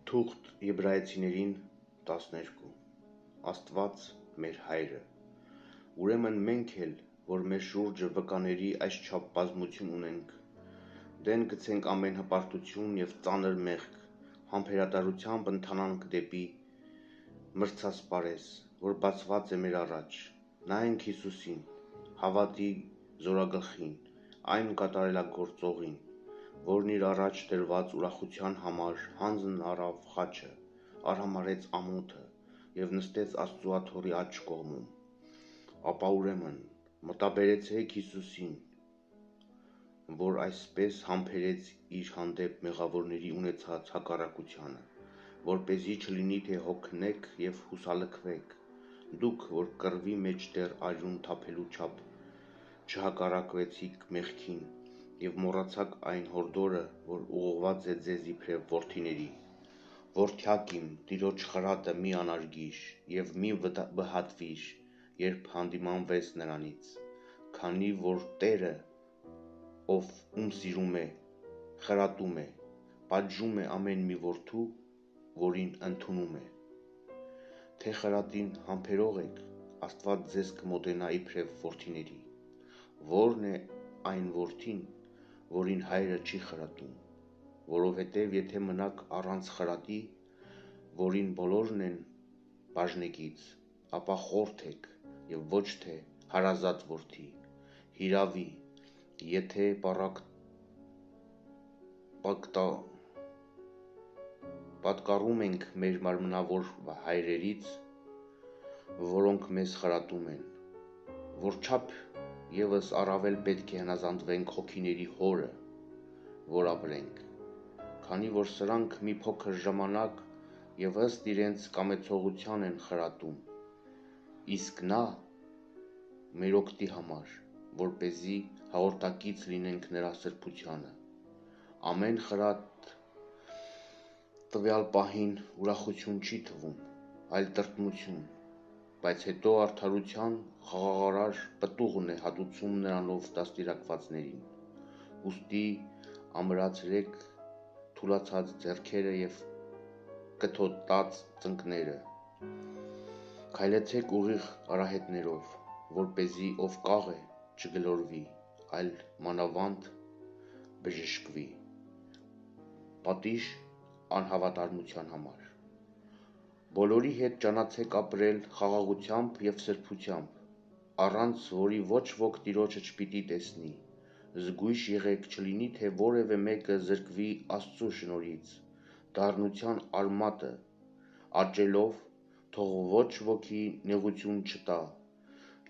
Թուղթ Եբրայեցիներին 12 Աստված մեր Հայրը։ Ուրեմն մենք էլ, որ մեր շուրջը վկաների այսչափ բազմություն ունենք, դեն գցենք ամեն հպարտություն և ծանր մեղք, համբերատարությամբ ընթանանք դեպի մրցասպարես, որ բացված է մեր առաջ, նայենք Հիսուսին, հավատի զորագլխին, այն կատարելագործողին, որն իր առաջ դրված ուրախության համար հանձն առավ խաչը, արհամարհեց ամոթը և նստեց Աստծու աթոռի աջ կողմում։ Ապա ուրեմն մտաբերեցեք Հիսուսին, որ այսպես համբերեց իր հանդեպ մեղավորների ունեցած հակառակությանը, որպեսզի չլինի թե հոգնեք և հուսալքվեք, դուք, որ կռվի մեջ դեռ արյուն թափելու չափ չհակառակվեցիք մեղքին և մոռացաք այն հորդորը, որ ուղղված է ձեզ իբրև որդիների։ Որդյակ իմ, Տիրոջ խրատը մի անարգիր և մի վհատվիր, երբ հանդիմանվես նրանից, քանի որ Տերը, ով ում սիրում է, խրատում է, պատժում է ամեն մի որդու, որին ընդունում է։ Թե խրատին համբերող եք, Աստված ձեզ կմոտենա իբրև որդիների։ Ո՞րն է այն որդին, որին հայրը չի խրատում, որովհետև եթե մնաք առանց խրատի, որին բոլորն են բաժնեկից, ապա խորթ եք և ոչ թե հարազատ որդի, հիրավի, եթե պատկառում ենք մեր մարմնավոր հայրերից, որոնք մեզ խրատում են, որչափ ևս առավել պետք է հնազանդվենք հոգիների Հորը, որ ապրենք, քանի որ սրանք մի փոքր ժամանակ և ըստ իրենց կամեցողության են խրատում, իսկ Նա մեր օգտի համար, որպեսզի հաղորդակից լինենք Նրա սրբությանը։ Ամեն խրատ տվյալ պահին ուրախություն չի թվում, այլ տրտմություն, բայց հետո արդարության խաղաղարար պտուղն է հատուցում նրանով դաստիարակվածներին։ Ուստի ամրացրեք թուլացած ձեռքերը և կթոտած ծնկները, քայլեցեք ուղիղ արահետներով, որպեսզի ով կաղ է չգլորվի, այլ մանավանդ բժշկվի։ Պատիժ անհավատարմության համար։ Բոլորի հետ ճանացեք ապրել խաղաղությամբ և սրբությամբ, առանց որի ոչ ոք Տիրոջը չպիտի տեսնի։ Զգույշ եղեք, չլինի թե որևէ մեկը զրկվի Աստծու շնորհից, դառնության արմատը աճելով, թող ոչ ոքի նեղություն չտա,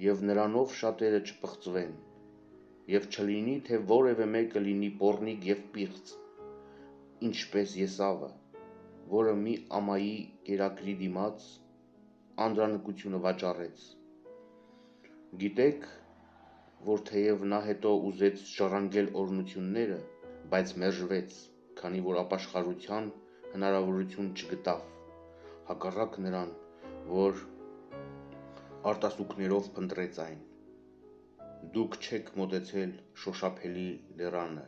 և նրանով շատերը չպղծվեն, և չլինի թե որևէ մեկը լինի պոռնիկ և պիղծ, ինչպես Եսավը, որը մի ամայի կերակրի դիմաց անդրանկությունը վաճառեց։ Գիտեք, որ թեև նա հետո ուզեց ժառանգել օրհնությունները, բայց մերժվեց, քանի որ ապաշխարության հնարավորություն չգտավ, հակառակ նրան, որ արտասուքներով փնտրեց այն։ Դուք չեք մոտեցել շոշափելի լեռանը,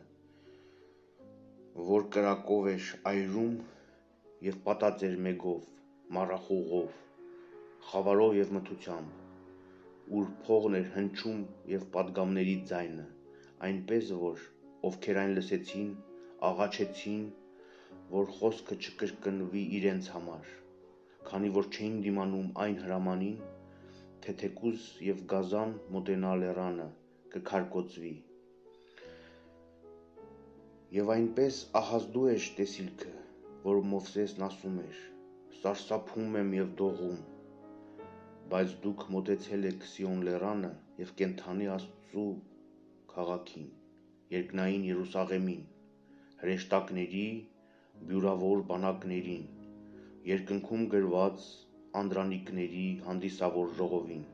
որ կրակով էր այրում և պատած էր մեգով, մառախուղով, խավարով և մթությամբ, ուր փողն էր հնչում և պատգամների ձայնը, այնպես որ, ովքեր այն լսեցին, աղաչեցին, որ խոսքը չկրկնվի իրենց համար, քանի որ չէին դիմանում այն հրամանին, թե թեկուզ և գազան մոտենա լեռանը, կքարկոծվի։ Եվ այնպես ահազդու էր տեսիլքը, որ Մովսեսն ասում էր. «Սարսափում եմ և դողում», բայց դուք մոտեցել եք Սիոն լեռանը և կենդանի Աստծու քաղաքին, երկնային Երուսաղեմին, հրեշտակների, բյուրավոր բանակներին, երկնքում գրված անդրանիկների հանդիսավոր ժողովին,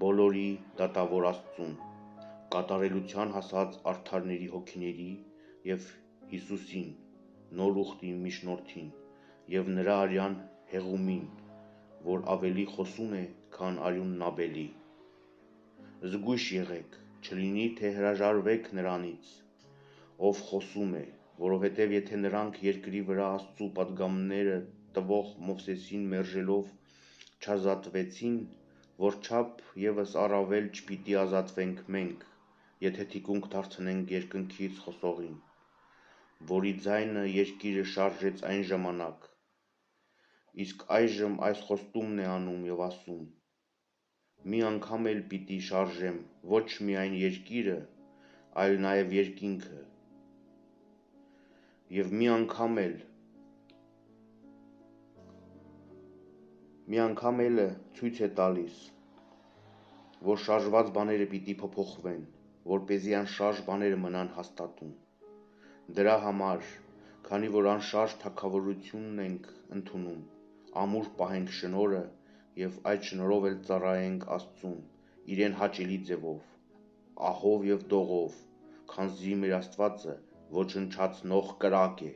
բոլորի դատավոր Աստծուն, կատարելության հասած արդարների հոգիների և Հիսուսին, նոր ուխտի միջնորդին և նրա արյան հեղումին, որ ավելի խոսուն է, քան արյունն Աբելի։ Զգույշ եղեք, չլինի թե հրաժարվեք նրանից, ով խոսում է, որովհետև եթե նրանք երկրի վրա Աստծու պատգամները տվող Մովսեսին մերժելով չազատվեցին, որչափ ևս առավել չպիտի ազատվենք մենք, եթե թիկունք դարձնենք երկնքից խոսողին, որի ձայնը երկիրը շարժեց այն ժամանակ, իսկ այժմ այս խոստումն է անում և ասում. մի անգամ էլ պիտի շարժեմ ոչ միայն երկիրը, այլ նաև երկինքը, և մի անգամ էլ ցույց է տալիս, որ շարժված բաները պիտի փոփոխվեն, որպեսզի անշարժ բաները մնան հաստատուն։ Դրա համար, քանի որ անշարժ թագավորությունն ենք ընդունում, ամուր պահենք շնորհը և այդ շնորհով էլ ծառայենք Աստծուն իրեն հաճելի ձևով, ահով և դողով, քանզի մեր Աստվածը ոչնչացնող կրակ է։